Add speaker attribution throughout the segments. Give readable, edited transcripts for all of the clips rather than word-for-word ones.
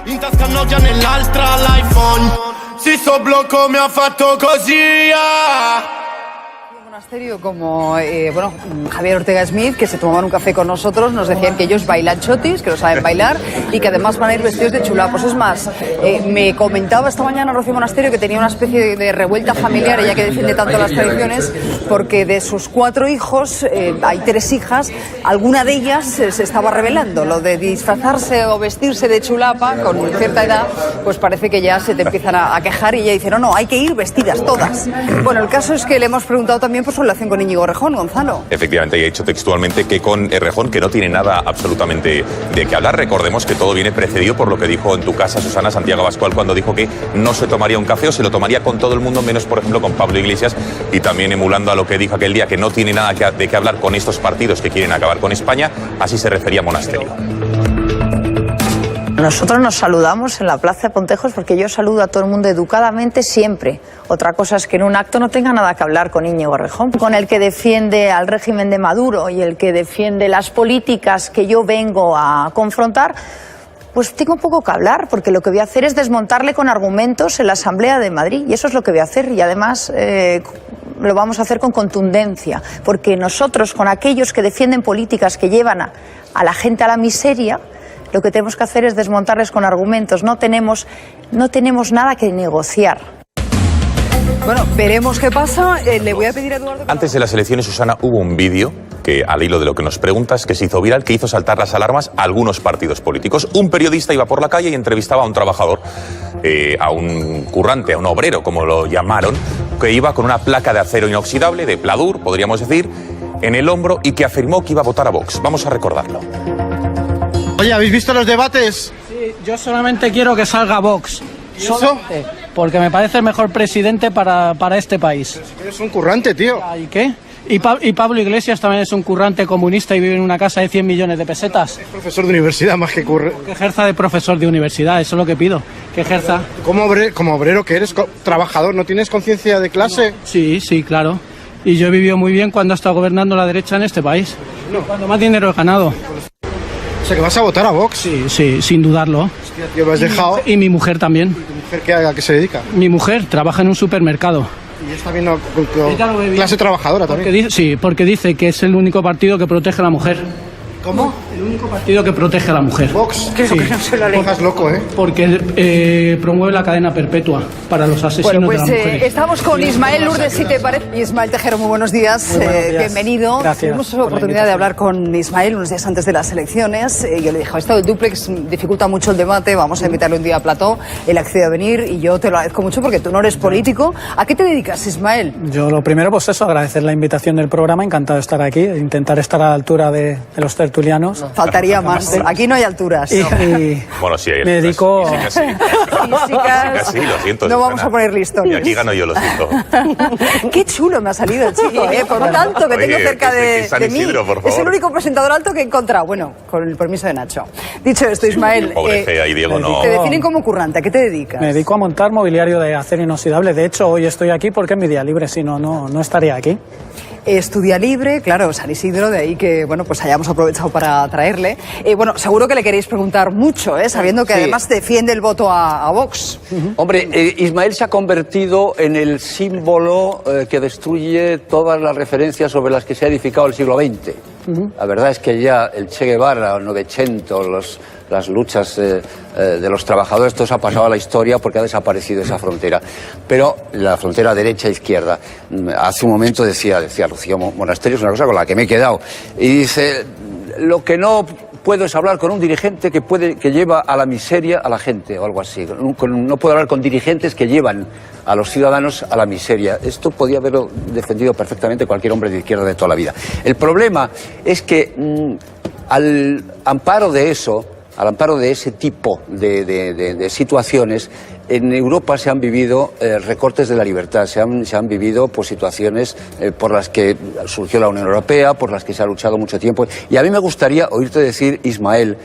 Speaker 1: Intascano già nell'altra l'iPhone. Si sto blocco mi ha fatto così.
Speaker 2: Monasterio como Javier Ortega Smith, que se tomaban un café con nosotros, nos decían que ellos bailan chotis, que lo saben bailar y que además van a ir vestidos de chulapos. Es más, me comentaba esta mañana Rocío Monasterio que tenía una especie de revuelta familiar, ella que defiende tanto las tradiciones, porque de sus 4 hijos, hay 3 hijas, alguna de ellas se estaba revelando. Lo de disfrazarse o vestirse de chulapa con cierta edad, pues parece que ya se te empiezan a quejar y ella dice, no, hay que ir vestidas todas. Bueno, el caso es que le hemos preguntado también por su relación con Íñigo Errejón, Gonzalo.
Speaker 3: Efectivamente, y ha dicho textualmente que con Errejón, que no tiene nada absolutamente de qué hablar. Recordemos que todo viene precedido por lo que dijo en tu casa Susana Santiago Abascal cuando dijo que no se tomaría un café o se lo tomaría con todo el mundo, menos por ejemplo con Pablo Iglesias, y también emulando a lo que dijo aquel día, que no tiene nada de qué hablar con estos partidos que quieren acabar con España. Así se refería a Monasterio.
Speaker 4: Nosotros nos saludamos en la Plaza de Pontejos porque yo saludo a todo el mundo educadamente siempre. Otra cosa es que en un acto no tenga nada que hablar con Íñigo Errejón, con el que defiende al régimen de Maduro y el que defiende las políticas que yo vengo a confrontar. Pues tengo poco que hablar, porque lo que voy a hacer es desmontarle con argumentos en la Asamblea de Madrid, y eso es lo que voy a hacer, y además lo vamos a hacer con contundencia, porque nosotros, con aquellos que defienden políticas que llevan a la gente a la miseria, lo que tenemos que hacer es desmontarles con argumentos. No tenemos nada que negociar.
Speaker 2: Bueno, veremos qué pasa. Le voy a pedir a Eduardo...
Speaker 3: Antes de las elecciones, Susana, hubo un vídeo que, al hilo de lo que nos preguntas, que se hizo viral, que hizo saltar las alarmas a algunos partidos políticos. Un periodista iba por la calle y entrevistaba a un trabajador, a un currante, a un obrero, como lo llamaron, que iba con una placa de acero inoxidable, de Pladur, podríamos decir, en el hombro, y que afirmó que iba a votar a Vox. Vamos a recordarlo.
Speaker 5: Oye, ¿habéis visto los debates?
Speaker 6: Sí, yo solamente quiero que salga Vox.
Speaker 5: ¿Y eso?
Speaker 6: Solamente, porque me parece el mejor presidente para este país.
Speaker 5: Eres un currante, tío.
Speaker 6: ¿Y qué? Y Pablo Iglesias también es un currante comunista y vive en una casa de 100 millones de pesetas.
Speaker 5: Es profesor de universidad más que
Speaker 6: Que ejerza de profesor de universidad, eso es lo que pido. Que ejerza.
Speaker 5: Como obrero que eres, trabajador, ¿no tienes conciencia de clase?
Speaker 6: No. Sí, claro. Y yo he vivido muy bien cuando ha estado gobernando la derecha en este país. No. Cuando más dinero he ganado.
Speaker 5: O sea, que vas a votar a Vox.
Speaker 6: Sí, sin dudarlo.
Speaker 5: Hostia, tío, lo has dejado.
Speaker 6: Y mi mujer también.
Speaker 5: ¿Tu mujer a qué se dedica?
Speaker 6: Mi mujer trabaja en un supermercado.
Speaker 5: Y está viendo clase trabajadora también.
Speaker 6: Porque dice que es el único partido que protege a la mujer.
Speaker 5: ¿Cómo?
Speaker 6: El único partido que protege a la mujer.
Speaker 5: Vox.
Speaker 6: Sí.
Speaker 5: Estás loco, ¿eh?
Speaker 6: Porque promueve la cadena perpetua para los asesinos de las mujeres.
Speaker 2: Estamos con Ismael Lourdes, si te parece. Ismael Tejero, muy buenos días.
Speaker 6: Muy buenos días.
Speaker 2: Bienvenido.
Speaker 6: Gracias.
Speaker 2: Tuvimos la oportunidad de hablar con Ismael unos días antes de las elecciones. Yo le dije, esto del dúplex dificulta mucho el debate, vamos a invitarle un día a plató. Él accedió a venir y yo te lo agradezco mucho porque tú no eres político. ¿A qué te dedicas, Ismael?
Speaker 6: Yo lo primero, pues eso, agradecer la invitación del programa, encantado de estar aquí, intentar estar a la altura de los tertulianos.
Speaker 2: Faltaría más. Aquí no hay alturas.
Speaker 3: Bueno, sí,
Speaker 6: me dedico...
Speaker 2: Físicas.
Speaker 3: Sí, lo siento.
Speaker 2: No vamos a poner listón.
Speaker 3: Y aquí gano yo, lo siento.
Speaker 2: Qué chulo me ha salido el chico, por lo tanto que tengo cerca de mí.
Speaker 3: Isidro, por favor.
Speaker 2: Es el único presentador alto que he encontrado. Bueno, con el permiso de Nacho. Dicho esto, Ismael.
Speaker 3: Pobre Fea y Diego no.
Speaker 2: Te definen como currante. ¿A qué te dedicas?
Speaker 6: Me dedico a montar mobiliario de acero inoxidable. De hecho, hoy estoy aquí porque es mi día libre, si no, no estaría aquí.
Speaker 2: Estudia libre, claro, San Isidro, de ahí que, bueno, pues hayamos aprovechado para traerle. Bueno, seguro que le queréis preguntar mucho, sabiendo que además defiende el voto a Vox.
Speaker 7: Hombre, Ismael se ha convertido en el símbolo que destruye todas las referencias sobre las que se ha edificado el siglo XX. La verdad es que ya el Che Guevara, el Novecento, las luchas de los trabajadores, esto se ha pasado a la historia porque ha desaparecido esa frontera. Pero la frontera derecha-izquierda, hace un momento decía Rocío Monasterio, es una cosa con la que me he quedado, y dice, lo que no puedo es hablar con un dirigente que lleva a la miseria a la gente, o algo así. No puedo hablar con dirigentes que llevan a los ciudadanos a la miseria. Esto podía haberlo defendido perfectamente cualquier hombre de izquierda de toda la vida. El problema es que al amparo de ese tipo de situaciones, en Europa se han vivido recortes de la libertad, se han vivido pues, situaciones por las que surgió la Unión Europea, por las que se ha luchado mucho tiempo. Y a mí me gustaría oírte decir, Ismael,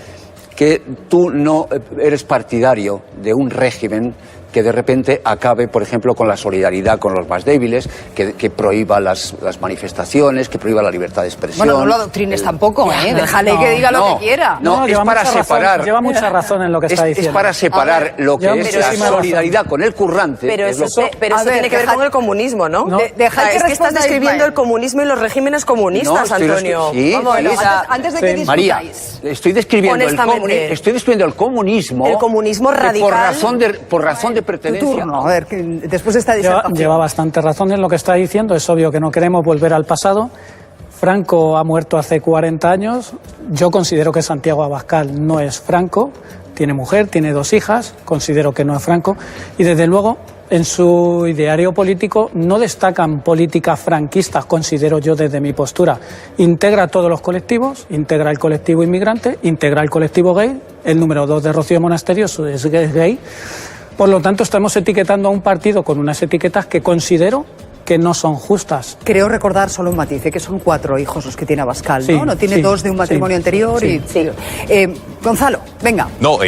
Speaker 7: que tú no eres partidario de un régimen que de repente acabe, por ejemplo, con la solidaridad con los más débiles, que prohíba las manifestaciones, que prohíba la libertad de expresión.
Speaker 2: Bueno, no lo adoctrines tampoco, ¿eh? Déjale que diga lo que quiera.
Speaker 7: No, es para separar.
Speaker 6: Lleva mucha razón en lo que está diciendo.
Speaker 7: Es para separar lo que es la solidaridad con el currante.
Speaker 8: Pero eso tiene que ver con el comunismo, ¿no?
Speaker 2: Es
Speaker 8: que estás describiendo el comunismo y los regímenes comunistas, Antonio.
Speaker 2: Antes de que discutáis.
Speaker 7: María, estoy describiendo el comunismo.
Speaker 8: El comunismo radical.
Speaker 7: Por razón de pertenencia.
Speaker 2: Tu turno, a ver, después de esta disertación.
Speaker 6: Lleva bastante razón en lo que está diciendo. Es obvio que no queremos volver al pasado. Franco ha muerto hace 40 años. Yo considero que Santiago Abascal no es Franco. Tiene mujer, tiene 2 hijas. Considero que no es Franco. Y desde luego, en su ideario político no destacan políticas franquistas, considero yo desde mi postura. Integra a todos los colectivos, integra el colectivo inmigrante, integra el colectivo gay. El número 2 de Rocío Monasterio es gay. Por lo tanto, estamos etiquetando a un partido con unas etiquetas que considero que no son justas.
Speaker 2: Creo recordar solo un matiz, que son 4 hijos los que tiene Abascal,
Speaker 6: Sí,
Speaker 2: ¿no? No tiene
Speaker 6: sí,
Speaker 2: 2 de un matrimonio anterior.
Speaker 6: sí.
Speaker 2: Gonzalo, venga.
Speaker 3: No,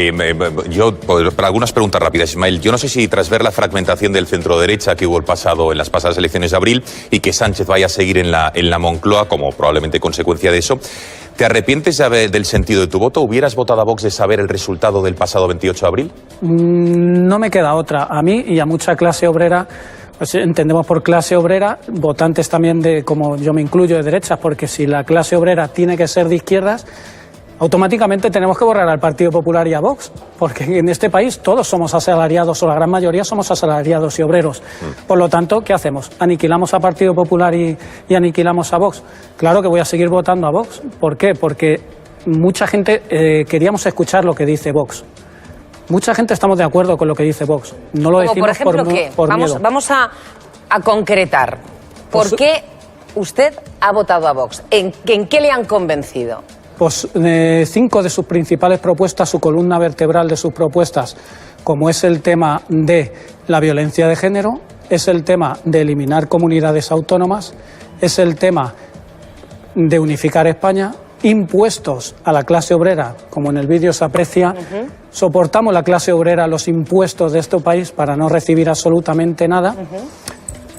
Speaker 3: yo, para algunas preguntas rápidas, Ismael, yo no sé si tras ver la fragmentación del centro-derecha que hubo en las pasadas elecciones de abril y que Sánchez vaya a seguir en la Moncloa, como probablemente consecuencia de eso, ¿te arrepientes del sentido de tu voto? ¿Hubieras votado a Vox de saber el resultado del pasado 28 de abril?
Speaker 6: No me queda otra. A mí y a mucha clase obrera, pues entendemos por clase obrera, votantes también de, como yo me incluyo, de derechas, porque si la clase obrera tiene que ser de izquierdas, automáticamente tenemos que borrar al Partido Popular y a Vox, porque en este país todos somos asalariados, o la gran mayoría somos asalariados y obreros. Por lo tanto, ¿qué hacemos? ¿Aniquilamos al Partido Popular y aniquilamos a Vox? Claro que voy a seguir votando a Vox. ¿Por qué? Porque mucha gente queríamos escuchar lo que dice Vox. Mucha gente estamos de acuerdo con lo que dice Vox. No lo decimos
Speaker 9: por ejemplo, ¿qué?
Speaker 6: miedo.
Speaker 9: Vamos a concretar. ¿Por qué usted ha votado a Vox? ¿En qué le han convencido?
Speaker 6: Pues 5 de sus principales propuestas, su columna vertebral de sus propuestas, como es el tema de la violencia de género, es el tema de eliminar comunidades autónomas, es el tema de unificar España, impuestos a la clase obrera, como en el vídeo se aprecia, soportamos la clase obrera los impuestos de este país para no recibir absolutamente nada,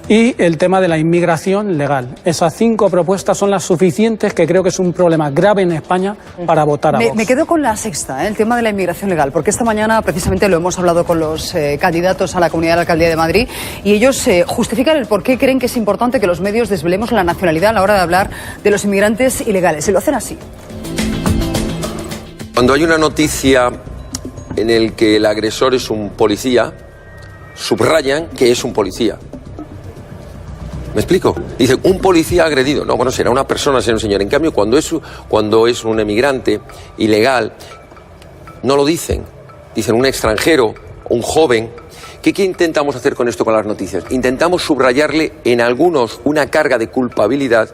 Speaker 6: y el tema de la inmigración legal. Esas 5 propuestas son las suficientes, que creo que es un problema grave en España, para votar a Vox.
Speaker 2: Me quedo con la sexta, el tema de la inmigración legal, porque esta mañana precisamente lo hemos hablado con los candidatos a la Comunidad de la Alcaldía de Madrid, y ellos justifican el por qué creen que es importante que los medios desvelemos la nacionalidad a la hora de hablar de los inmigrantes ilegales. Y lo hacen así.
Speaker 10: Cuando hay una noticia en el que el agresor es un policía, subrayan que es un policía. ¿Me explico? Dicen, un policía agredido. No, bueno, será una persona, será un señor. En cambio, cuando es un emigrante ilegal, no lo dicen. Dicen un extranjero, un joven. ¿Qué intentamos hacer con esto, con las noticias? Intentamos subrayarle en algunos una carga de culpabilidad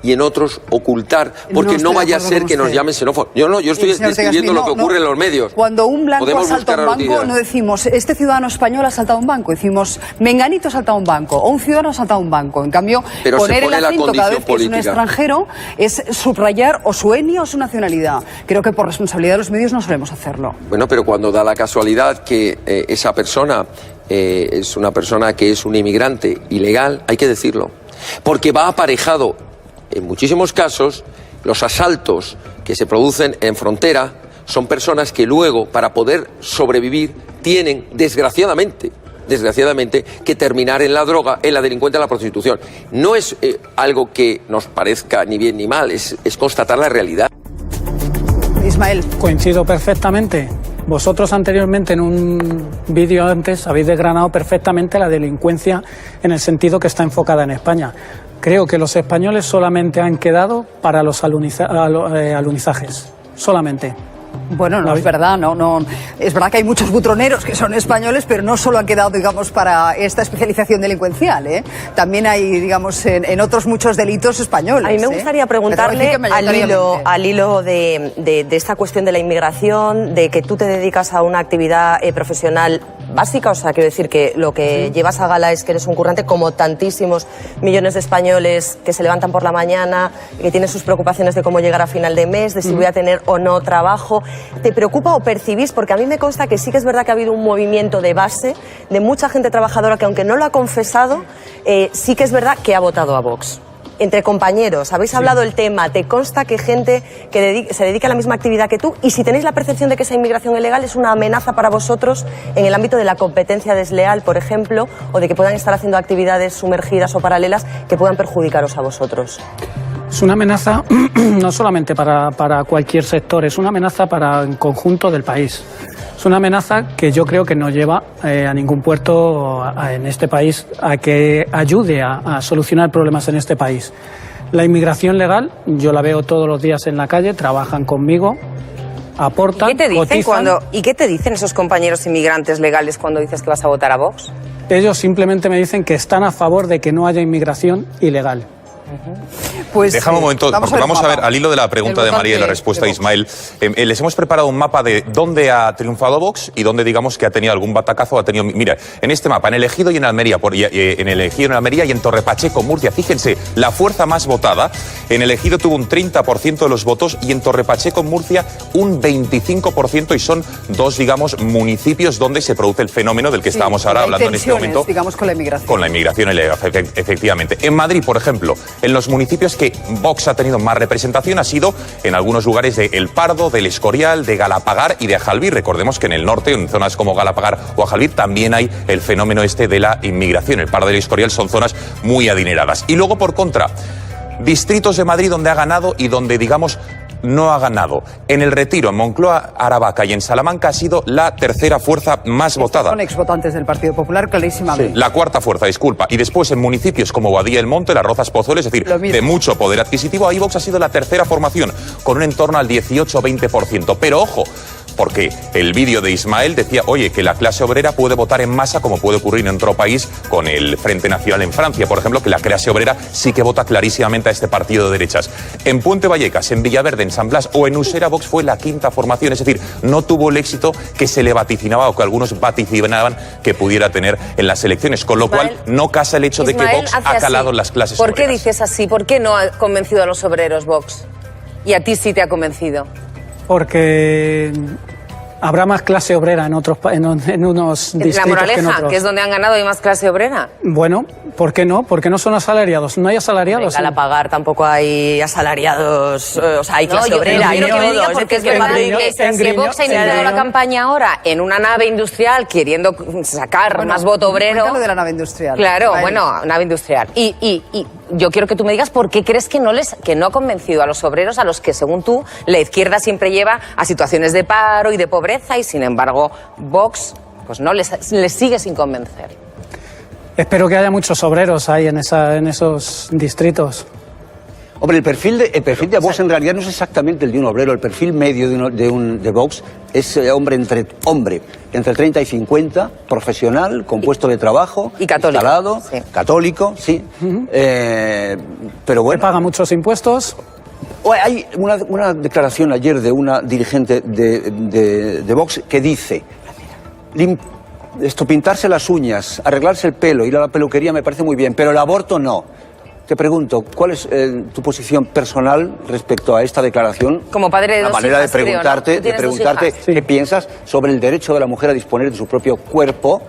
Speaker 10: y en otros ocultar, porque no vaya a ser que nos llamen xenófobos. Yo estoy describiendo lo que ocurre en los medios.
Speaker 2: Cuando un blanco asalta un banco,
Speaker 10: noticias.
Speaker 2: no decimos, este ciudadano español ha asaltado un banco, decimos, menganito ha asaltado un banco, o un ciudadano ha asaltado un banco. En cambio,
Speaker 10: pero
Speaker 2: poner el acento cada vez que
Speaker 10: política.
Speaker 2: es un extranjero es subrayar o su etnia o su nacionalidad. Creo que por responsabilidad de los medios no solemos hacerlo.
Speaker 10: Bueno, pero cuando da la casualidad que esa persona es una persona que es un inmigrante ilegal, hay que decirlo. Porque va aparejado, en muchísimos casos, los asaltos que se producen en frontera son personas que luego, para poder sobrevivir, tienen, desgraciadamente, que terminar en la droga, en la delincuencia, en la prostitución. No es algo que nos parezca ni bien ni mal, es constatar la realidad.
Speaker 2: Ismael.
Speaker 6: Coincido perfectamente. Vosotros anteriormente, en un vídeo antes, habéis desgranado perfectamente la delincuencia en el sentido que está enfocada en España. Creo que los españoles solamente han quedado para los alunizajes. Solamente.
Speaker 2: Bueno, no es verdad, no. Es verdad que hay muchos butroneros que son españoles, pero no solo han quedado, digamos, para esta especialización delincuencial, ¿eh? También hay, digamos, en otros muchos delitos españoles.
Speaker 8: A mí me gustaría preguntarle, al hilo de esta cuestión de la inmigración, de que tú te dedicas a una actividad profesional básica, o sea, quiero decir que lo que llevas a gala es que eres un currante como tantísimos millones de españoles que se levantan por la mañana, que tienen sus preocupaciones de cómo llegar a final de mes, de si voy a tener o no trabajo. pero ¿te preocupa o percibís? Porque a mí me consta que sí que es verdad que ha habido un movimiento de base de mucha gente trabajadora que, aunque no lo ha confesado, sí que es verdad que ha votado a Vox. Entre compañeros, habéis hablado el tema, ¿te consta que gente que se dedica a la misma actividad que tú? Y si tenéis la percepción de que esa inmigración ilegal es una amenaza para vosotros en el ámbito de la competencia desleal, por ejemplo, o de que puedan estar haciendo actividades sumergidas o paralelas que puedan perjudicaros a vosotros.
Speaker 6: Es una amenaza no solamente para cualquier sector, es una amenaza para el conjunto del país. Es una amenaza que yo creo que no lleva a ningún puerto en este país a que ayude a solucionar problemas en este país. La inmigración legal, yo la veo todos los días en la calle, trabajan conmigo, aportan,
Speaker 9: ¿Y qué te dicen
Speaker 6: cotizan.
Speaker 9: ¿Y qué te dicen esos compañeros inmigrantes legales cuando dices que vas a votar a Vox?
Speaker 6: Ellos simplemente me dicen que están a favor de que no haya inmigración ilegal.
Speaker 2: Pues,
Speaker 3: Déjame un momento, porque vamos a ver, al hilo de la pregunta de María y la respuesta de Ismael, les hemos preparado un mapa de dónde ha triunfado Vox y dónde, digamos, que ha tenido algún batacazo, ha tenido... Mira, en este mapa, en el Ejido y en Almería, en el Ejido, en Almería y en Torrepacheco, Murcia, fíjense, la fuerza más votada, en el Ejido tuvo un 30% de los votos y en Torrepacheco, Murcia, un 25%, y son dos, digamos, municipios donde se produce el fenómeno del que estábamos ahora hablando en este momento.
Speaker 2: Digamos, con la inmigración.
Speaker 3: Con la inmigración ilegal, efectivamente. En Madrid, por ejemplo, en los municipios que Vox ha tenido más representación ha sido en algunos lugares de El Pardo, del Escorial, de Galapagar y de Ajalbir. Recordemos que en el norte, en zonas como Galapagar o Ajalbir, también hay el fenómeno este de la inmigración. El Pardo y el Escorial son zonas muy adineradas. Y luego, por contra, distritos de Madrid donde ha ganado y donde, digamos, no ha ganado. En el Retiro, en Moncloa, Aravaca y en Salamanca ha sido la tercera fuerza más votada.
Speaker 2: Son exvotantes del Partido Popular, clarísimamente.
Speaker 3: Sí. La cuarta fuerza, disculpa. Y después en municipios como Boadilla del Monte, Las Rozas, Pozuelo, es decir, de mucho poder adquisitivo, ahí Vox ha sido la tercera formación, con un entorno al 18-20%. Pero ojo, porque el vídeo de Ismael decía, oye, que la clase obrera puede votar en masa, como puede ocurrir en otro país con el Frente Nacional en Francia, por ejemplo, que la clase obrera sí que vota clarísimamente a este partido de derechas. En Puente Vallecas, en Villaverde, en San Blas o en Usera, Vox fue la quinta formación, es decir, no tuvo el éxito que se le vaticinaba o que algunos vaticinaban que pudiera tener en las elecciones, con lo cual no casa el hecho de que Vox ha calado en las clases obreras.
Speaker 9: ¿Por qué dices así? ¿Por qué no ha convencido a los obreros Vox? Y a ti sí te ha convencido.
Speaker 6: Porque habrá más clase obrera en unos distritos
Speaker 9: La Moraleja,
Speaker 6: que en otros.
Speaker 9: que es donde han ganado, hay más clase obrera.
Speaker 6: Bueno, ¿por qué no? Porque no son asalariados. No hay asalariados.
Speaker 8: A la pagar tampoco hay asalariados, o sea, hay clase obrera.
Speaker 9: Quiero que me diga, porque es verdad que Vox ha iniciado la campaña ahora en una nave industrial queriendo sacar más voto obrero.
Speaker 2: Cuéntalo de la nave industrial.
Speaker 9: Claro, bueno, nave industrial. Y yo quiero que tú me digas por qué crees que no ha convencido a los obreros, a los que, según tú, la izquierda siempre lleva a situaciones de paro y de pobreza, y sin embargo Vox pues no les sigue sin convencer.
Speaker 6: Espero que haya muchos obreros ahí en esos distritos.
Speaker 7: Hombre, el perfil de Vox en realidad no es exactamente el de un obrero. El perfil medio de Vox es hombre entre 30 y 50, profesional, con puesto de trabajo,
Speaker 9: y católico,
Speaker 7: instalado, católico, sí. Pero bueno.
Speaker 6: ¿Que paga muchos impuestos?
Speaker 7: Hay una declaración ayer de una dirigente de Vox que dice: pintarse las uñas, arreglarse el pelo, ir a la peluquería me parece muy bien, pero el aborto no. Te pregunto, ¿cuál es tu posición personal respecto a esta declaración?
Speaker 9: Como padre de dos hijas,
Speaker 7: La manera de preguntarte,
Speaker 9: creo,
Speaker 7: qué piensas sobre el derecho de la mujer a disponer de su propio cuerpo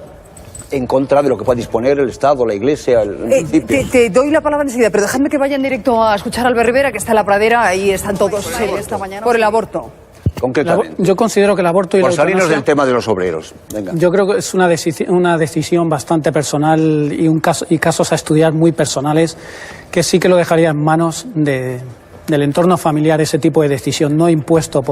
Speaker 7: en contra de lo que pueda disponer el Estado, la Iglesia, el municipio.
Speaker 2: Te doy la palabra enseguida, pero dejadme que vaya en directo a escuchar a Albert Rivera, que está en la pradera, ahí están todos esta mañana, por el aborto.
Speaker 7: Concretamente.
Speaker 6: Yo considero que el aborto y la eutanasia...
Speaker 7: Por salirnos del tema de los obreros. Venga.
Speaker 6: Yo creo que es una decisión bastante personal y casos a estudiar muy personales, que sí que lo dejaría en manos del entorno familiar, ese tipo de decisión, no impuesto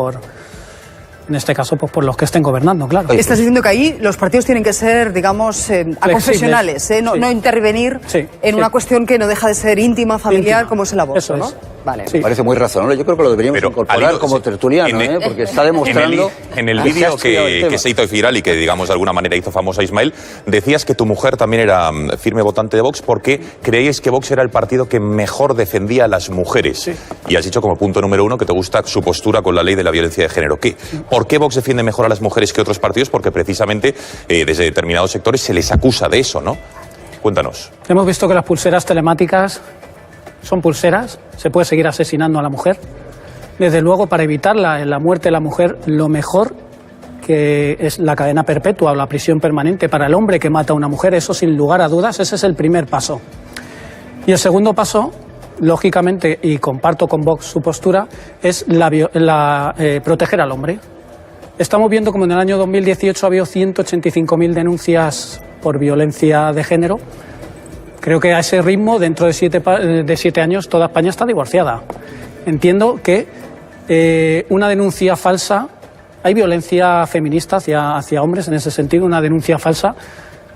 Speaker 6: en este caso, pues por los que estén gobernando, claro.
Speaker 2: Estás diciendo que ahí los partidos tienen que ser, digamos, aconfesionales, no intervenir en una cuestión que no deja de ser íntima, familiar, como es el aborto,
Speaker 6: eso
Speaker 2: ¿no?
Speaker 6: es.
Speaker 2: Vale.
Speaker 7: Me parece muy razonable. Yo creo que lo deberíamos incorporar como tertuliano, porque está demostrando...
Speaker 3: En el vídeo que se hizo viral y que, digamos, de alguna manera hizo famosa Ismael, decías que tu mujer también era firme votante de Vox porque creíais que Vox era el partido que mejor defendía a las mujeres. Sí. Y has dicho como punto número 1 que te gusta su postura con la ley de la violencia de género. ¿Por qué Vox defiende mejor a las mujeres que otros partidos? Porque precisamente desde determinados sectores se les acusa de eso, ¿no? Cuéntanos.
Speaker 6: Hemos visto que las pulseras telemáticas son pulseras, se puede seguir asesinando a la mujer. Desde luego, para evitar la muerte de la mujer, lo mejor que es la cadena perpetua o la prisión permanente para el hombre que mata a una mujer, eso sin lugar a dudas, ese es el primer paso. Y el segundo paso, lógicamente, y comparto con Vox su postura, es proteger al hombre. Estamos viendo como en el año 2018 ha habido 185.000 denuncias por violencia de género. Creo que a ese ritmo, dentro de 7 años, toda España está divorciada. Entiendo que una denuncia falsa, hay violencia feminista hacia hombres en ese sentido, una denuncia falsa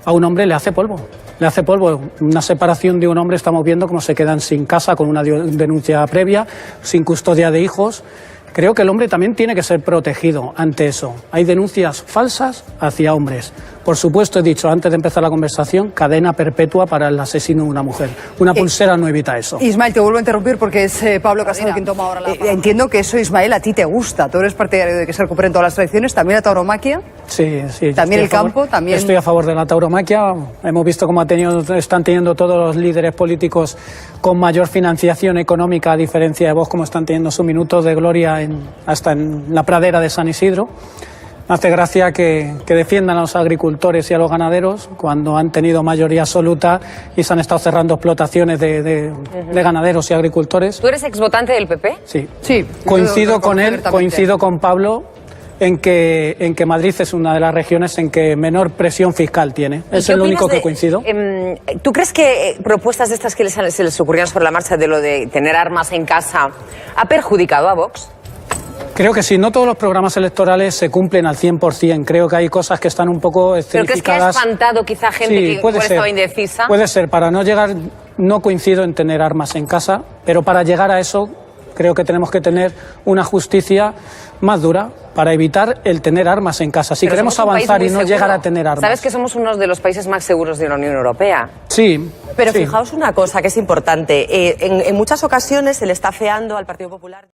Speaker 6: a un hombre le hace polvo. Le hace polvo. Una separación de un hombre, estamos viendo cómo se quedan sin casa con una denuncia previa, sin custodia de hijos. Creo que el hombre también tiene que ser protegido ante eso. Hay denuncias falsas hacia hombres. Por supuesto, he dicho antes de empezar la conversación, cadena perpetua para el asesino de una mujer. Una pulsera no evita eso.
Speaker 2: Ismael, te vuelvo a interrumpir porque es Pablo Casado quien toma ahora la palabra. Entiendo que eso, Ismael, a ti te gusta. Tú eres partidario de que se recuperen todas las tradiciones, también la tauromaquia.
Speaker 6: Sí, sí.
Speaker 2: También el campo, también.
Speaker 6: Estoy a favor de la tauromaquia. Hemos visto cómo están teniendo todos los líderes políticos con mayor financiación económica, a diferencia de Vox, como están teniendo su minuto de gloria hasta en la pradera de San Isidro. Me hace gracia que defiendan a los agricultores y a los ganaderos cuando han tenido mayoría absoluta y se han estado cerrando explotaciones de ganaderos y agricultores.
Speaker 9: ¿Tú eres exvotante del PP?
Speaker 6: Sí.
Speaker 2: Sí.
Speaker 6: Coincido con él, coincido con Pablo en que Madrid es una de las regiones en que menor presión fiscal tiene. Es el único que coincido.
Speaker 9: ¿Tú crees que propuestas de estas que se les ocurrían sobre la marcha de lo de tener armas en casa ha perjudicado a Vox?
Speaker 6: Creo que sí, no todos los programas electorales se cumplen al 100%. Creo que hay cosas que están un poco escenificadas.
Speaker 9: ¿Pero crees que ha espantado quizá gente que igual estaba indecisa?
Speaker 6: Puede ser, para no llegar, no coincido en tener armas en casa, pero para llegar a eso creo que tenemos que tener una justicia más dura para evitar el tener armas en casa. Si queremos avanzar y no llegar a tener armas.
Speaker 9: ¿Sabes que somos uno de los países más seguros de la Unión Europea?
Speaker 6: Sí.
Speaker 8: Pero
Speaker 6: sí.
Speaker 8: fijaos una cosa que es importante. En muchas ocasiones se le está afeando al Partido Popular.